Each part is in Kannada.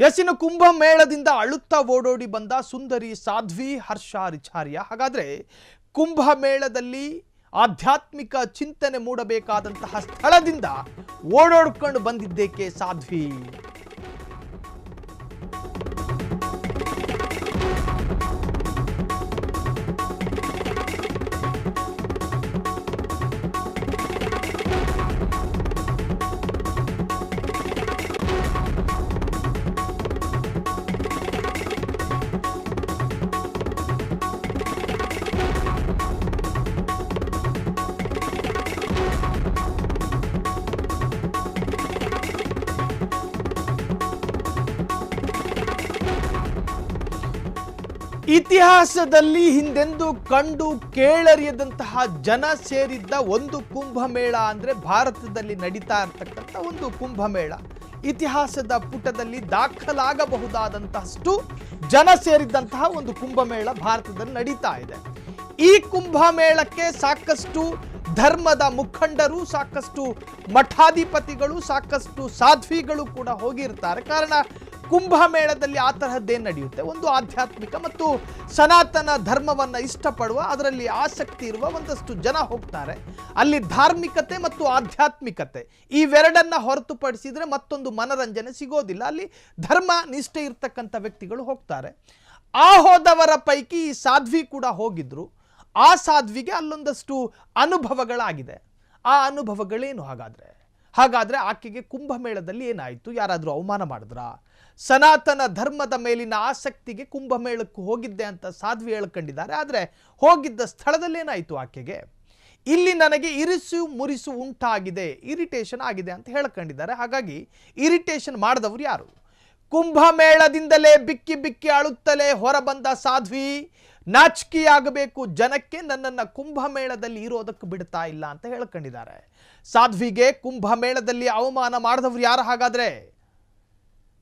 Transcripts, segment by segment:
ಯಸಿನ ಕುಂಭಮೇಳದಿಂದ ಅಳುತ್ತಾ ಓಡೋಡಿ ಬಂದ ಸುಂದರಿ ಸಾಧ್ವಿ ಹರ್ಷ ರಿಚಾರ್ಯ. ಹಾಗಾದ್ರೆ ಕುಂಭಮೇಳದಲ್ಲಿ ಆಧ್ಯಾತ್ಮಿಕ ಚಿಂತನೆ ಮೂಡಬೇಕಾದಂತಹ ಸ್ಥಳದಿಂದ ಓಡೋಡ್ಕೊಂಡು ಬಂದಿದ್ದೇಕೆ ಸಾಧ್ವಿ? ಇತಿಹಾಸದಲ್ಲಿ ಹಿಂದೆಂದೂ ಕಂಡು ಕೇಳರಿಯದಂತಹ ಜನ ಸೇರಿದ್ದ ಒಂದು ಕುಂಭಮೇಳ ಅಂದ್ರೆ ಭಾರತದಲ್ಲಿ ನಡೀತಾ ಇರತಕ್ಕಂಥ ಒಂದು ಕುಂಭಮೇಳ. ಇತಿಹಾಸದ ಪುಟದಲ್ಲಿ ದಾಖಲಾಗಬಹುದಾದಂತಹಷ್ಟು ಜನ ಸೇರಿದ್ದಂತಹ ಒಂದು ಕುಂಭಮೇಳ ಭಾರತದಲ್ಲಿ ನಡೀತಾ ಇದೆ. ಈ ಕುಂಭಮೇಳಕ್ಕೆ ಸಾಕಷ್ಟು ಧರ್ಮದ ಮುಖಂಡರು, ಸಾಕಷ್ಟು ಮಠಾಧಿಪತಿಗಳು, ಸಾಕಷ್ಟು ಸಾಧ್ವಿಗಳು ಕೂಡ ಹೋಗಿರ್ತಾರೆ. ಕಾರಣ ಕುಂಭಮೇಳದಲ್ಲಿ ಆ ತರಹದ್ದೇನು ನಡೆಯುತ್ತೆ, ಒಂದು ಆಧ್ಯಾತ್ಮಿಕ ಮತ್ತು ಸನಾತನ ಧರ್ಮವನ್ನು ಇಷ್ಟಪಡುವ, ಅದರಲ್ಲಿ ಆಸಕ್ತಿ ಇರುವ ಒಂದಷ್ಟು ಜನ ಹೋಗ್ತಾರೆ. ಅಲ್ಲಿ ಧಾರ್ಮಿಕತೆ ಮತ್ತು ಆಧ್ಯಾತ್ಮಿಕತೆ ಇವೆರಡನ್ನ ಹೊರತುಪಡಿಸಿದರೆ ಮತ್ತೊಂದು ಮನರಂಜನೆ ಸಿಗೋದಿಲ್ಲ. ಅಲ್ಲಿ ಧರ್ಮ ನಿಷ್ಠೆ ಇರ್ತಕ್ಕಂಥ ವ್ಯಕ್ತಿಗಳು ಹೋಗ್ತಾರೆ. ಆ ಹೋದವರ ಪೈಕಿ ಈ ಸಾಧ್ವಿ ಕೂಡ ಹೋಗಿದ್ರು. ಆ ಸಾಧ್ವಿಗೆ ಅಲ್ಲೊಂದಷ್ಟು ಅನುಭವಗಳಾಗಿದೆ. ಆ ಅನುಭವಗಳೇನು? ಹಾಗಾದ್ರೆ ಆಕೆಗೆ ಕುಂಭಮೇಳದಲ್ಲಿ ಏನಾಯಿತು? ಯಾರಾದರೂ ಅವಮಾನ ಮಾಡಿದ್ರಾ? ಸನಾತನ ಧರ್ಮದ ಮೇಲಿನ ಆಸಕ್ತಿಗೆ ಕುಂಭಮೇಳಕ್ಕೆ ಹೋಗಿದ್ದೆ ಅಂತ ಸಾಧ್ವಿ ಹೇಳ್ಕೊಂಡಿದ್ದಾರೆ. ಆದರೆ ಹೋಗಿದ್ದ ಸ್ಥಳದಲ್ಲಿ ಏನಾಯಿತು ಆಕೆಗೆ? ಇಲ್ಲಿ ನನಗೆ ಇರಿಸು ಮುರಿಸು ಉಂಟಾಗಿದೆ, ಇರಿಟೇಷನ್ ಆಗಿದೆ ಅಂತ ಹೇಳ್ಕೊಂಡಿದ್ದಾರೆ. ಹಾಗಾಗಿ ಇರಿಟೇಷನ್ ಮಾಡಿದವರು ಯಾರು? ಕುಂಭಮೇಳದಿಂದಲೇ ಬಿಕ್ಕಿ ಬಿಕ್ಕಿ ಅಳುತ್ತಲೇ ಹೊರಬಂದ ಸಾಧ್ವಿ ನಾಚಿಕೆಯಾಗಬೇಕು ಜನಕ್ಕೆ, ನನ್ನನ್ನು ಕುಂಭಮೇಳದಲ್ಲಿ ಇರೋದಕ್ಕೆ ಬಿಡ್ತಾ ಇಲ್ಲ ಅಂತ ಹೇಳ್ಕೊಂಡಿದ್ದಾರೆ. ಸಾಧ್ವಿಗೆ ಕುಂಭಮೇಳದಲ್ಲಿ ಅವಮಾನ ಮಾಡಿದವರು ಯಾರು? ಹಾಗಾದ್ರೆ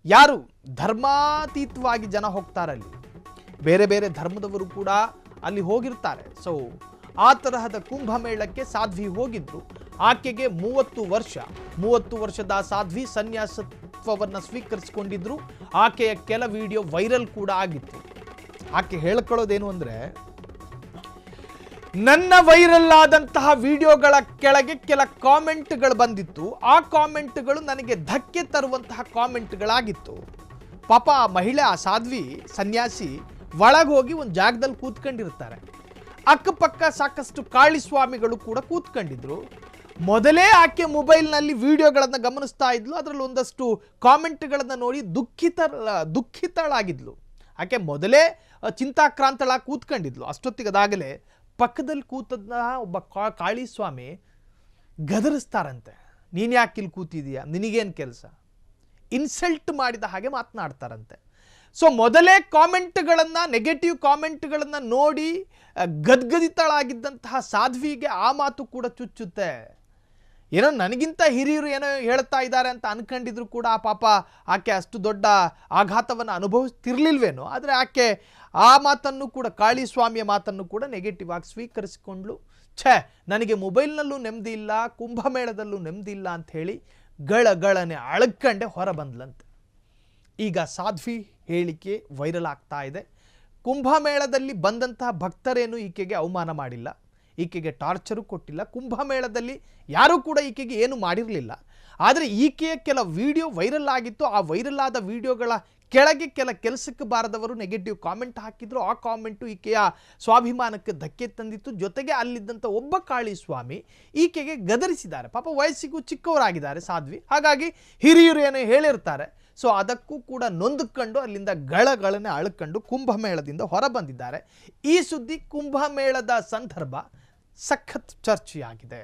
ಯಾರು? ಧರ್ಮಾತೀತವಾಗಿ ಜನ ಹೋಗ್ತಾರೆ. ಅಲ್ಲಿ ಬೇರೆ ಬೇರೆ ಧರ್ಮದವರು ಕೂಡ ಅಲ್ಲಿ ಹೋಗಿರ್ತಾರೆ. ಸೊ ಆ ತರಹದ ಕುಂಭಮೇಳಕ್ಕೆ ಸಾಧ್ವಿ ಹೋಗಿದ್ರು. ಆಕೆಗೆ 30 ವರ್ಷದ ಸಾಧ್ವಿ ಸನ್ಯಾಸತ್ವವನ್ನು ಸ್ವೀಕರಿಸಿಕೊಂಡಿದ್ರು. ಆಕೆಯ ಕೆಲ ವಿಡಿಯೋ ವೈರಲ್ ಕೂಡ ಆಗಿತ್ತು. ಆಕೆ ಹೇಳ್ಕೊಳ್ಳೋದೇನು ಅಂದರೆ, ನನ್ನ ವೈರಲ್ ಆದಂತಹ ವಿಡಿಯೋಗಳ ಕೆಳಗೆ ಕೆಲ ಕಾಮೆಂಟ್ಗಳು ಬಂದಿತ್ತು. ಆ ಕಾಮೆಂಟ್ಗಳು ನನಗೆ ಧಕ್ಕೆ ತರುವಂತಹ ಕಾಮೆಂಟ್ಗಳಾಗಿತ್ತು. ಪಾಪ ಆ ಮಹಿಳೆ, ಆ ಸಾಧ್ವಿ ಸನ್ಯಾಸಿ ಒಳಗೆ ಹೋಗಿ ಒಂದು ಜಾಗದಲ್ಲಿ ಕೂತ್ಕೊಂಡಿರ್ತಾರೆ. ಅಕ್ಕಪಕ್ಕ ಸಾಕಷ್ಟು ಕಾಳಿಸ್ವಾಮಿಗಳು ಕೂಡ ಕೂತ್ಕೊಂಡಿದ್ರು. ಮೊದಲೇ ಆಕೆ ಮೊಬೈಲ್ನಲ್ಲಿ ವಿಡಿಯೋಗಳನ್ನು ಗಮನಿಸ್ತಾ ಇದ್ಲು. ಅದರಲ್ಲಿ ಒಂದಷ್ಟು ಕಾಮೆಂಟ್ಗಳನ್ನು ನೋಡಿ ದುಃಖಿತಳಾಗಿದ್ಲು. ಆಕೆ ಮೊದಲೇ ಚಿಂತಾಕ್ರಾಂತಳಾಗಿ ಕೂತ್ಕೊಂಡಿದ್ಲು. ಅಷ್ಟೊತ್ತಿಗದಾಗಲೇ ಪಕ್ಕದಲ್ಲಿ ಕೂತದ ಒಬ್ಬ ಕಾಳಿಸ್ವಾಮಿ ಗದರಿಸ್ತಾರಂತೆ. ನೀನು ಯಾಕೆ ಇಲ್ಲಿ ಕೂತಿದೀಯಾ, ನಿನಗೇನು ಕೆಲಸ? ಇನ್ಸಲ್ಟ್ ಮಾಡಿದ ಹಾಗೆ ಮಾತನಾಡ್ತಾರಂತೆ. ಸೊ ಮೊದಲೇ ಕಾಮೆಂಟ್ಗಳನ್ನು, ನೆಗೆಟಿವ್ ಕಾಮೆಂಟ್ಗಳನ್ನು ನೋಡಿ ಗದ್ಗದಿತಳಾಗಿದ್ದಂತಹ ಸಾಧ್ವಿಗೆ ಆ ಮಾತು ಕೂಡ ಚುಚ್ಚುತ್ತೆ. ಏನೋ ನನಗಿಂತ ಹಿರಿಯರು ಏನೋ ಹೇಳ್ತಾ ಇದ್ದಾರೆ ಅಂತ ಅನ್ಕೊಂಡಿದ್ರು ಕೂಡ ಪಾಪ ಆಕೆ ಅಷ್ಟು ದೊಡ್ಡ ಆಘಾತವನ್ನು ಅನುಭವಿಸ್ತಿರ್ಲಿಲ್ವೇನೋ. ಆದರೆ ಆಕೆ ಆ ಮಾತನ್ನು ಕೂಡ, ಕಾಳಿಸ್ವಾಮಿಯ ಮಾತನ್ನು ಕೂಡ ನೆಗೆಟಿವ್ ಆಗಿ ಸ್ವೀಕರಿಸಿಕೊಂಡ್ಲು. ನನಗೆ ಮೊಬೈಲ್ನಲ್ಲೂ ನೆಮ್ಮದಿ ಇಲ್ಲ, ಕುಂಭಮೇಳದಲ್ಲೂ ನೆಮ್ಮದಿ ಇಲ್ಲ ಅಂತ ಹೇಳಿ ಗಳನೆ ಅಳ್ಕಂಡೆ ಹೊರ ಬಂದ್ಲಂತೆ. ಈಗ ಸಾಧ್ವಿ ಹೇಳಿಕೆ ವೈರಲ್ ಆಗ್ತಾ ಇದೆ. ಕುಂಭಮೇಳದಲ್ಲಿ ಬಂದಂತಹ ಭಕ್ತರೇನು ಈಕೆಗೆ ಅವಮಾನ ಮಾಡಿಲ್ಲ, ಈಕೆಗೆ ಟಾರ್ಚರು ಕೊಟ್ಟಿಲ್ಲ. ಕುಂಭಮೇಳದಲ್ಲಿ ಯಾರೂ ಕೂಡ ಈಕೆಗೆ ಏನು ಮಾಡಿರಲಿಲ್ಲ. ಆದರೆ ಈಕೆಯ ಕೆಲ ವಿಡಿಯೋ ವೈರಲ್ ಆಗಿತ್ತು. ಆ ವೈರಲ್ ಆದ ವಿಡಿಯೋಗಳ ಕೆಳಗೆ ಕೆಲ ಕೆಲಸಕ್ಕೆ ಬಾರದವರು ನೆಗೆಟಿವ್ ಕಾಮೆಂಟ್ ಹಾಕಿದ್ರು. ಆ ಕಾಮೆಂಟು ಈಕೆಯ ಸ್ವಾಭಿಮಾನಕ್ಕೆ ಧಕ್ಕೆ ತಂದಿತ್ತು. ಜೊತೆಗೆ ಅಲ್ಲಿದ್ದಂಥ ಒಬ್ಬ ಕಾಳಿಸ್ವಾಮಿ ಈಕೆಗೆ ಗದರಿಸಿದ್ದಾರೆ. ಪಾಪ ವಯಸ್ಸಿಗೂ ಚಿಕ್ಕವರಾಗಿದ್ದಾರೆ ಸಾಧ್ವಿ. ಹಾಗಾಗಿ ಹಿರಿಯರು ಏನೋ ಹೇಳಿರ್ತಾರೆ. ಸೊ ಅದಕ್ಕೂ ಕೂಡ ನೊಂದುಕೊಂಡು ಅಲ್ಲಿಂದ ಗಳನೆ ಅಳ್ಕೊಂಡು ಕುಂಭಮೇಳದಿಂದ ಹೊರ ಬಂದಿದ್ದಾರೆ. ಈ ಸುದ್ದಿ ಕುಂಭಮೇಳದ ಸಂದರ್ಭ ಸಖತ್ ಚರ್ಚೆಯಾಗಿದೆ.